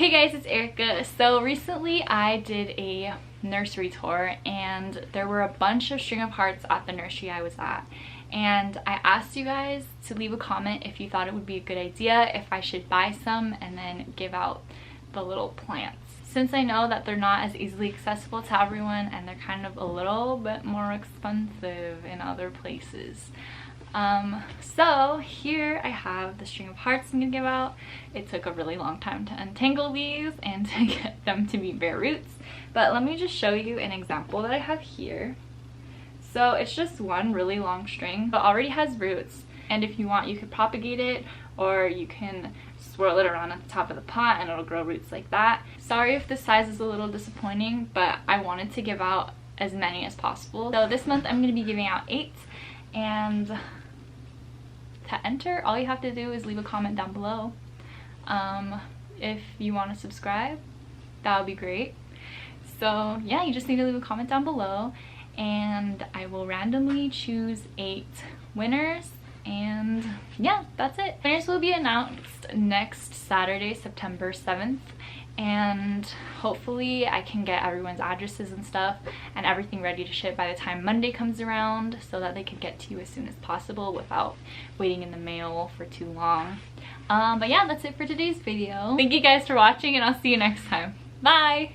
Hey guys, it's Erica. So recently I did a nursery tour and there were a bunch of string of hearts at the nursery I was at. And I asked you guys to leave a comment if you thought it would be a good idea if I should buy some and then give out the little plants. Since I know that they're not as easily accessible to everyone and they're kind of a little bit more expensive in other places. So here I have the string of hearts I'm gonna give out. It took a really long time to untangle these and to get them to be bare roots, but let me just show you an example that I have here. So it's just one really long string but already has roots, and if you want you could propagate it or you can swirl it around at the top of the pot and it'll grow roots like that. Sorry if the size is a little disappointing, but I wanted to give out as many as possible. So this month I'm going to be giving out 8, and to enter all you have to do is leave a comment down below. If you want to subscribe, that would be great. So yeah, you just need to leave a comment down below and I will randomly choose 8 winners. And yeah, that's it. Winners will be announced next Saturday, September 7th, and hopefully I can get everyone's addresses and stuff and everything ready to ship by the time Monday comes around so that they can get to you as soon as possible without waiting in the mail for too long. But yeah, that's it for today's video. Thank you guys for watching and I'll see you next time. Bye!